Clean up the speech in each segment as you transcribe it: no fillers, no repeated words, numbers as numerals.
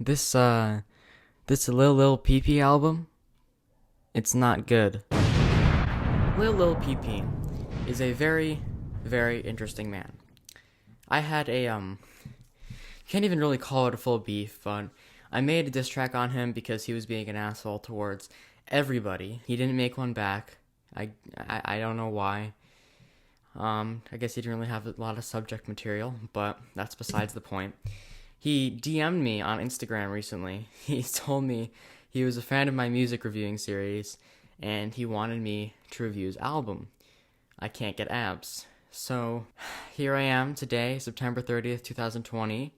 This Lil PP album, it's not good. Lil PP is a very, very interesting man. I had can't even really call it a full beef, but I made a diss track on him because he was being an asshole towards everybody. He didn't make one back. I don't know why. I guess he didn't really have a lot of subject material, but that's besides the point. He DM'd me on Instagram recently. He told me he was a fan of my music reviewing series, and he wanted me to review his album, I Can't Get Abs. So, here I am today, September 30th, 2020,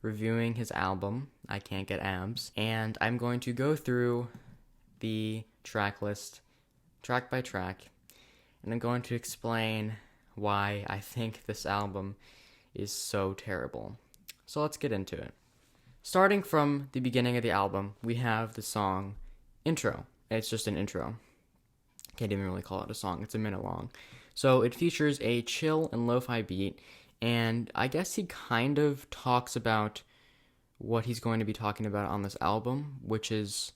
reviewing his album, I Can't Get Abs, and I'm going to go through the track list, track by track, and I'm going to explain why I think this album is so terrible. So let's get into it. Starting from the beginning of the album, we have the song Intro. It's just an intro. Can't even really call it a song. It's a minute long. So it features a chill and lo-fi beat, and I guess he kind of talks about what he's going to be talking about on this album, which is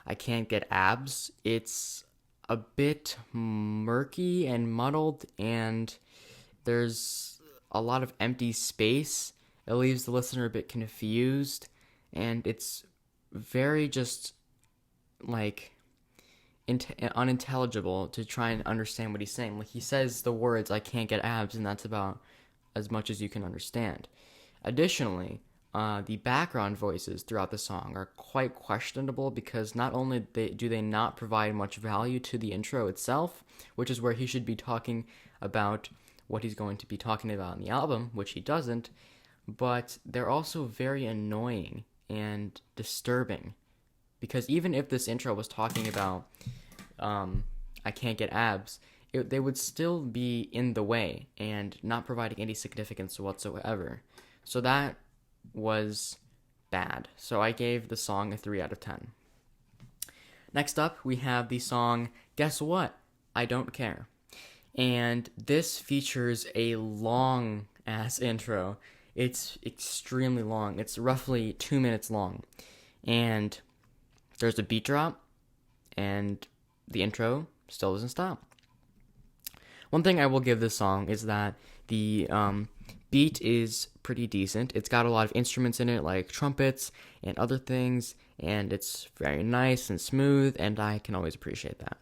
I Can't Get Abs. It's a bit murky and muddled, and there's a lot of empty space. It leaves the listener a bit confused, and it's very just, like, unintelligible to try and understand what he's saying. Like, he says the words, I can't get abs, and that's about as much as you can understand. Additionally, the background voices throughout the song are quite questionable because not only do they not provide much value to the intro itself, which is where he should be talking about what he's going to be talking about in the album, which he doesn't, but they're also very annoying and disturbing. Because even if this intro was talking about I Can't Get Abs, they would still be in the way and not providing any significance whatsoever. So that was bad. So I gave the song a 3 out of 10. Next up, we have the song Guess What? I Don't Care. And this features a long-ass intro. It's extremely long. It's roughly 2 minutes long. And there's a beat drop, and the intro still doesn't stop. One thing I will give this song is that the beat is pretty decent. It's got a lot of instruments in it, like trumpets and other things, and it's very nice and smooth, and I can always appreciate that.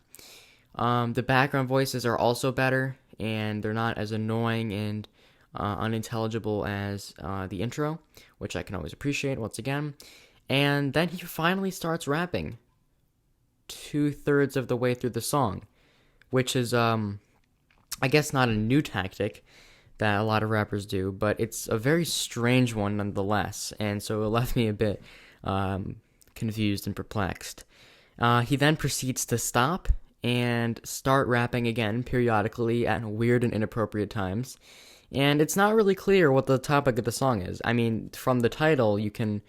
The background voices are also better, and they're not as annoying and unintelligible as the intro, which I can always appreciate once again. And then he finally starts rapping 2/3 of the way through the song, which is, I guess, not a new tactic that a lot of rappers do, but it's a very strange one nonetheless, and so it left me a bit confused and perplexed. He then proceeds to stop and start rapping again periodically at weird and inappropriate times, and it's not really clear what the topic of the song is. I mean, from the title, you can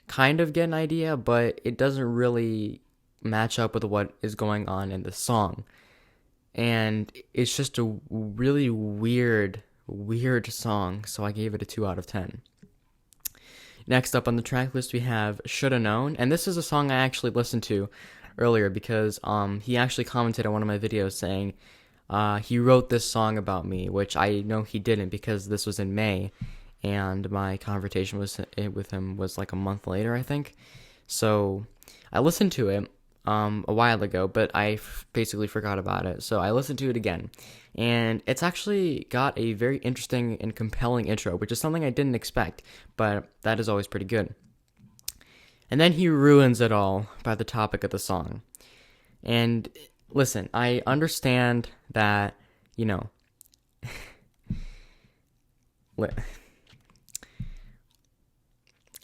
kind of get an idea, but it doesn't really match up with what is going on in the song. And it's just a really weird song, so I gave it a 2 out of 10. Next up on the track list, we have Shoulda Known, and this is a song I actually listened to earlier because he actually commented on one of my videos saying he wrote this song about me, which I know he didn't because this was in May, and my conversation with him was like a month later, I think. So I listened to it a while ago, but I basically forgot about it. So I listened to it again, and it's actually got a very interesting and compelling intro, which is something I didn't expect, but that is always pretty good. And then he ruins it all by the topic of the song. And listen, I understand that,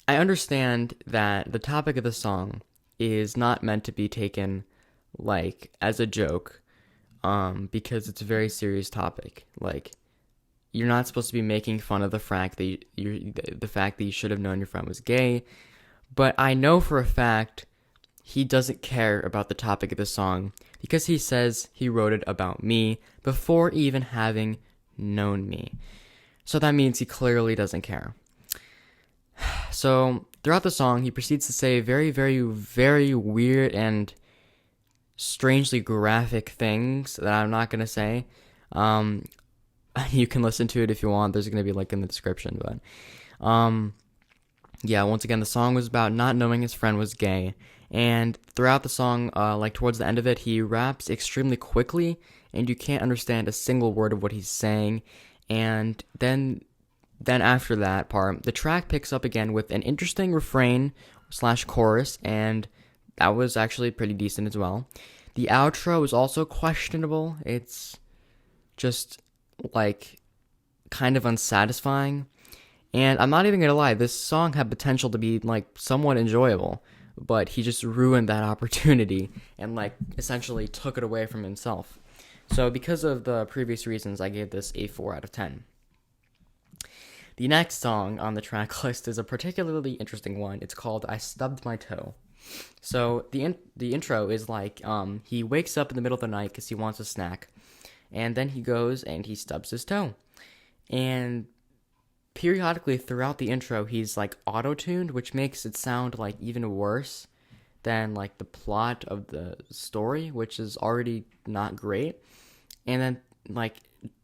I understand that the topic of the song is not meant to be taken, like, as a joke, because it's a very serious topic. Like, you're not supposed to be making fun of the fact that you should have known your friend was gay, but I know for a fact he doesn't care about the topic of the song because he says he wrote it about me before even having known me. So that means he clearly doesn't care. So throughout the song, he proceeds to say very, very, very weird and strangely graphic things that I'm not gonna say. Um, you can listen to it if you want. There's gonna be a link in the description, but yeah. Once again, the song was about not knowing his friend was gay, and throughout the song, like towards the end of it, he raps extremely quickly, and you can't understand a single word of what he's saying. And then after that part, the track picks up again with an interesting refrain slash chorus, and that was actually pretty decent as well. The outro is also questionable. It's just like kind of unsatisfying. And I'm not even gonna lie, this song had potential to be like somewhat enjoyable, but he just ruined that opportunity and like essentially took it away from himself. So because of the previous reasons, I gave this a 4 out of 10. The next song on the track list is a particularly interesting one. It's called I Stubbed My Toe. So the intro is like he wakes up in the middle of the night because he wants a snack, and then he goes and he stubs his toe. And periodically throughout the intro, he's like auto-tuned, which makes it sound like even worse than like the plot of the story, which is already not great. And then like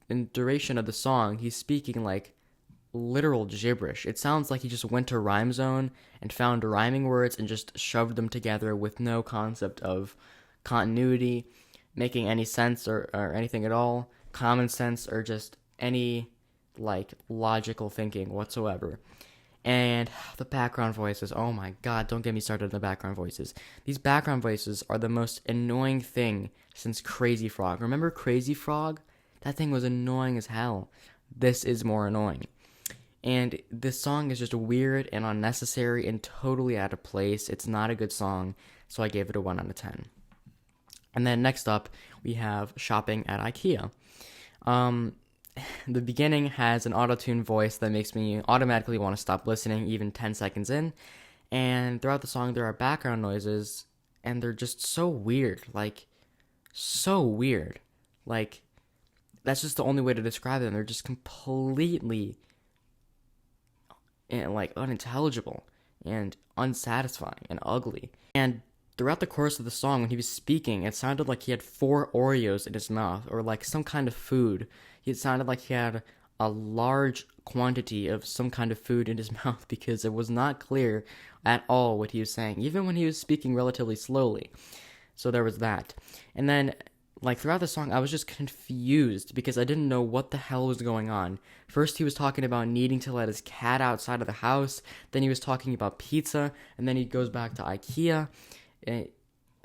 in the duration of the song, he's speaking like literal gibberish. It sounds like he just went to Rhyme Zone and found rhyming words and just shoved them together with no concept of continuity, making any sense or anything at all, common sense, or just any like logical thinking whatsoever. And the background voices, oh my god, don't get me started on the background voices. These background voices are the most annoying thing since Crazy Frog. Remember Crazy Frog? That thing was annoying as hell. This is more annoying. And this song is just weird and unnecessary and totally out of place. It's not a good song, so I gave it a 1 out of 10. And then next up, we have Shopping at Ikea. The beginning has an auto-tune voice that makes me automatically want to stop listening even 10 seconds in. And throughout the song, there are background noises, and they're just so weird. Like, so weird. Like, that's just the only way to describe them. They're just completely and like unintelligible and unsatisfying and ugly. And throughout the course of the song, when he was speaking, it sounded like he had 4 Oreos in his mouth, or like some kind of food. It sounded like he had a large quantity of some kind of food in his mouth, because it was not clear at all what he was saying, even when he was speaking relatively slowly. So there was that. And then like throughout the song, I was just confused because I didn't know what the hell was going on. First, he was talking about needing to let his cat outside of the house. Then he was talking about pizza, and then he goes back to IKEA.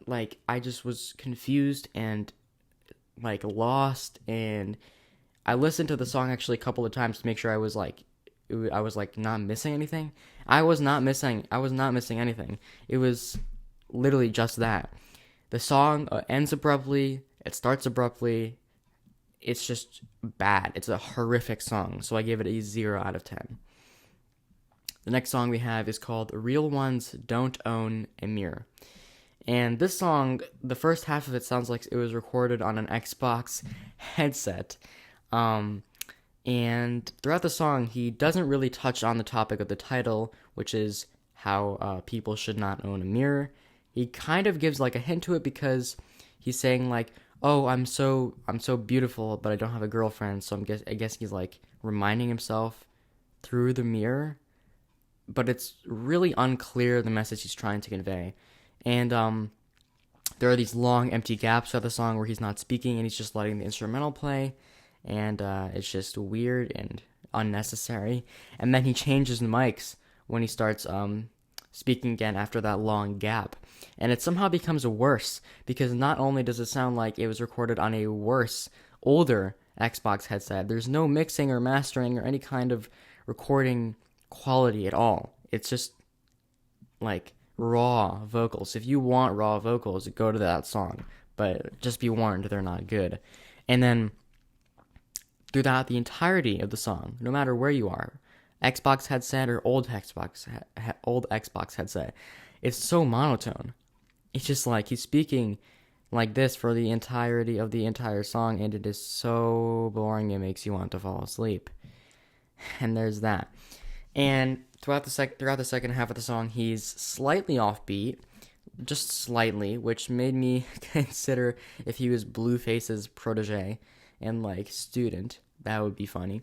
Like, I just was confused and like lost. And I listened to the song actually a couple of times to make sure I was like not missing anything. I was not missing anything. It was literally just that. The song ends abruptly. It starts abruptly. It's just bad. It's a horrific song, so I gave it a 0 out of 10. The next song we have is called Real Ones Don't Own a Mirror. And this song, the first half of it sounds like it was recorded on an Xbox headset. And throughout the song, he doesn't really touch on the topic of the title, which is how people should not own a mirror. He kind of gives like a hint to it because he's saying like, "Oh, I'm so beautiful, but I don't have a girlfriend." So I guess he's like reminding himself through the mirror, but it's really unclear the message he's trying to convey. And there are these long empty gaps throughout the song where he's not speaking and he's just letting the instrumental play, and it's just weird and unnecessary. And then he changes the mics when he starts speaking again after that long gap. And it somehow becomes worse, because not only does it sound like it was recorded on a worse, older Xbox headset, there's no mixing or mastering or any kind of recording quality at all. It's just like raw vocals. If you want raw vocals, go to that song, but just be warned, they're not good. And then throughout the entirety of the song, no matter where you are, Xbox headset or old Xbox headset, it's so monotone. It's just like he's speaking like this for the entirety of the entire song, and it is so boring it makes you want to fall asleep. And there's that. And throughout the second half of the song, he's slightly offbeat, just slightly, which made me consider if he was Blueface's protege and like student. That would be funny.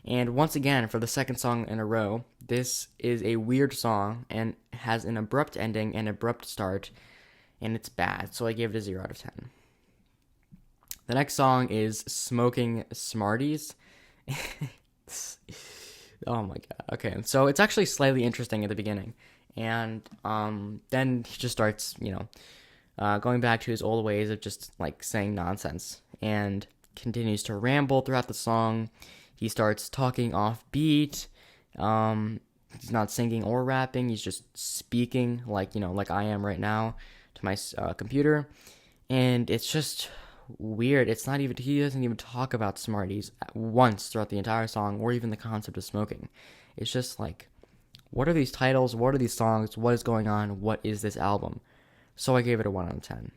And once again, for the second song in a row, this is a weird song and has an abrupt ending and abrupt start, and it's bad. So I gave it a 0 out of 10. The next song is Smoking Smarties. Oh my god. Okay, so it's actually slightly interesting at the beginning. And then he just starts, going back to his old ways of just like saying nonsense and continues to ramble throughout the song. He starts talking off beat. He's not singing or rapping. He's just speaking like I am right now to my computer. And it's just weird. He doesn't even talk about Smarties once throughout the entire song or even the concept of smoking. It's just like, what are these titles? What are these songs? What is going on? What is this album? So I gave it a 1 out of 10.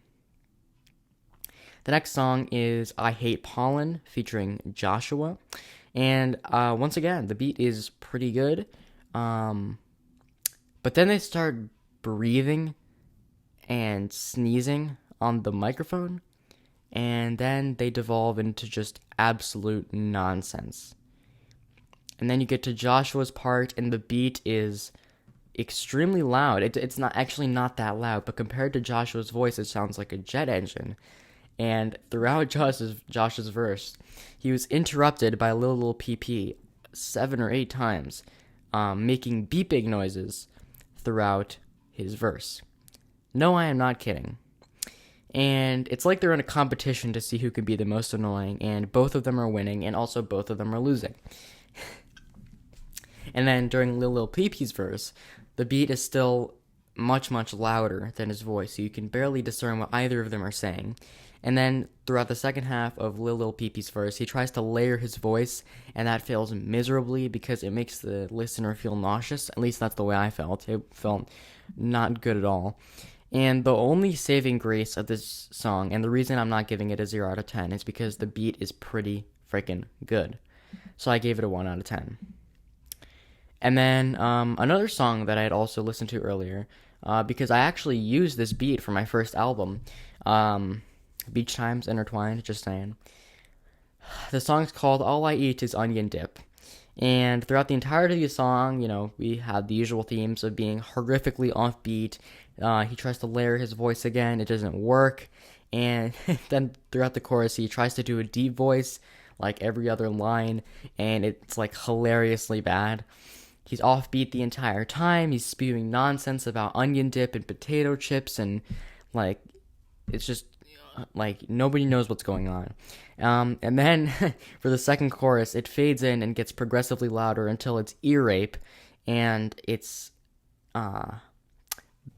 The next song is I Hate Pollen featuring Joshua. And once again, the beat is pretty good. But then they start breathing and sneezing on the microphone. And then they devolve into just absolute nonsense. And then you get to Joshua's part, and the beat is extremely loud. It's not that loud, but compared to Joshua's voice, it sounds like a jet engine. And throughout Josh's verse, he was interrupted by Lil PP 7 or 8 times, making beeping noises throughout his verse. No, I am not kidding. And it's like they're in a competition to see who can be the most annoying, and both of them are winning, and also both of them are losing. And then during Lil Peep's verse, the beat is still much, much louder than his voice, so you can barely discern what either of them are saying. And then throughout the second half of Lil Peep's verse, he tries to layer his voice, and that fails miserably because it makes the listener feel nauseous. At least that's the way I felt. It felt not good at all. And the only saving grace of this song, and the reason I'm not giving it a 0 out of 10, is because the beat is pretty freaking good. So I gave it a 1 out of 10. And then another song that I had also listened to earlier, because I actually used this beat for my first album, Beach Times Intertwined, just saying. The song's called All I Eat Is Onion Dip. And throughout the entirety of the song, we had the usual themes of being horrifically offbeat. He tries to layer his voice again. It doesn't work. And then throughout the chorus, he tries to do a deep voice like every other line. And it's like hilariously bad. He's offbeat the entire time. He's spewing nonsense about onion dip and potato chips. And like, it's just like nobody knows what's going on. And then for the second chorus, it fades in and gets progressively louder until it's ear rape, and it's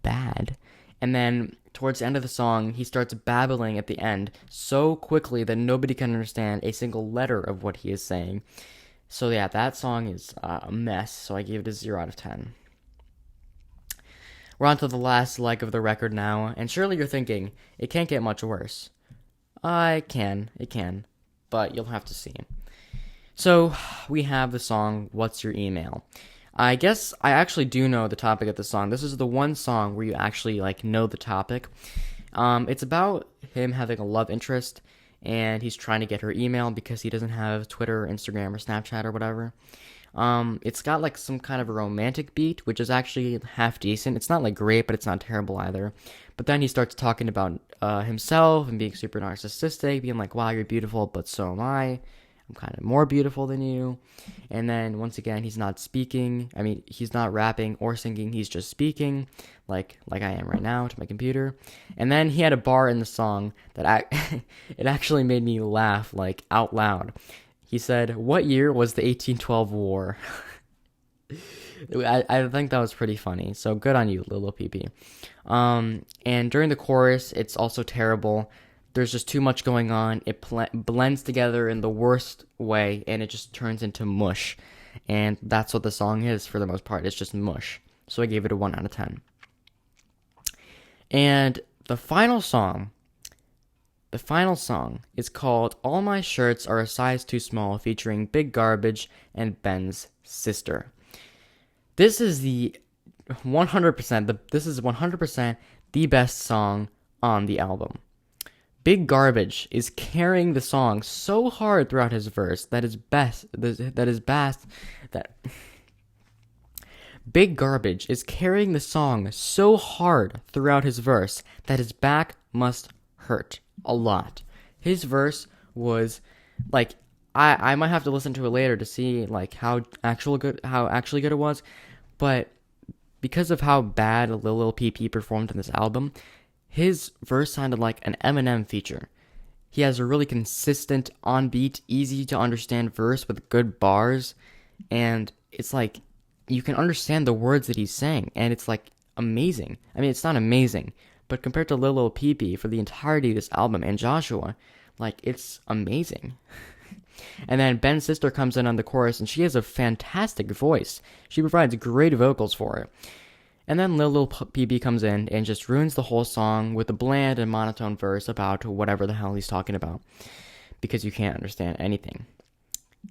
bad. And then towards the end of the song, he starts babbling at the end so quickly that nobody can understand a single letter of what he is saying. So yeah, that song is a mess, so I gave it a 0 out of 10. We're on to the last leg of the record now, and surely you're thinking, it can't get much worse. It can, but you'll have to see. So, we have the song, What's Your Email? I guess I actually do know the topic of the song. This is the one song where you actually, know the topic. It's about him having a love interest, and he's trying to get her email because he doesn't have Twitter, Instagram, or Snapchat, or whatever. It's got some kind of a romantic beat, which is actually half decent. It's not great, but it's not terrible either. But then he starts talking about himself and being super narcissistic, being like, wow, you're beautiful, but so am I. I'm kind of more beautiful than you. And then once again, he's not speaking. I mean, he's not rapping or singing. He's just speaking like I am right now to my computer. And then he had a bar in the song that it actually made me laugh out loud. He said, "What year was the 1812 war?" I think that was pretty funny. So good on you, Lil PP. And during the chorus, it's also terrible. There's just too much going on. It blends together in the worst way, and it just turns into mush. And that's what the song is for the most part. It's just mush. So I gave it a 1 out of 10. And the final song is called All My Shirts Are a Size Too Small, featuring Big Garbage and Ben's sister. This is the 100%, this is 100% the best song on the album. Big Garbage is carrying the song so hard throughout his verse that Big Garbage is carrying the song so hard throughout his verse that his back must hurt a lot. His verse was like, I might have to listen to it later to see like how actually good it was, but because of how bad Lil Peep performed in this album, his verse sounded like an Eminem feature. He has a really consistent, on-beat, easy to understand verse with good bars, and it's like you can understand the words that he's saying, and it's like amazing. I mean, it's not amazing, but compared to Lil Peep for the entirety of this album and Joshua, like it's amazing. And then Ben's sister comes in on the chorus, and she has a fantastic voice. She provides great vocals for it. And then Lil Peep comes in and just ruins the whole song with a bland and monotone verse about whatever the hell he's talking about, because you can't understand anything.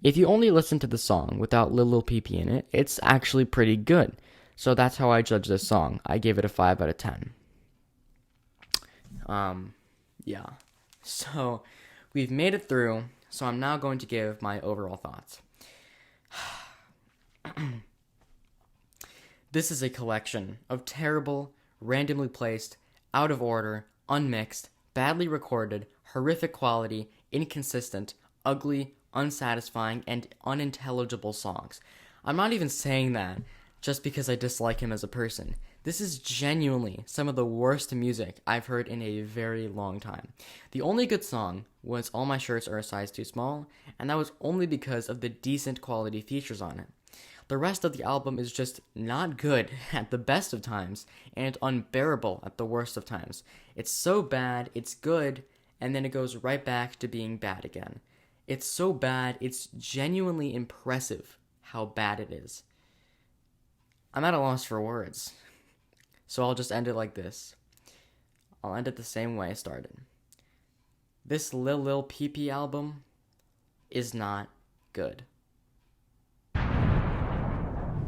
If you only listen to the song without Lil Peep in it, it's actually pretty good. So that's how I judge this song. I give it a 5 out of 10. Yeah. So we've made it through. So I'm now going to give my overall thoughts. This is a collection of terrible, randomly placed, out of order, unmixed, badly recorded, horrific quality, inconsistent, ugly, unsatisfying, and unintelligible songs. I'm not even saying that just because I dislike him as a person. This is genuinely some of the worst music I've heard in a very long time. The only good song was All My Shirts Are a Size Too Small, and that was only because of the decent quality features on it. The rest of the album is just not good at the best of times, and unbearable at the worst of times. It's so bad, it's good, and then it goes right back to being bad again. It's so bad, it's genuinely impressive how bad it is. I'm at a loss for words. So I'll just end it like this. I'll end it the same way I started. This Lil Peep album is not good.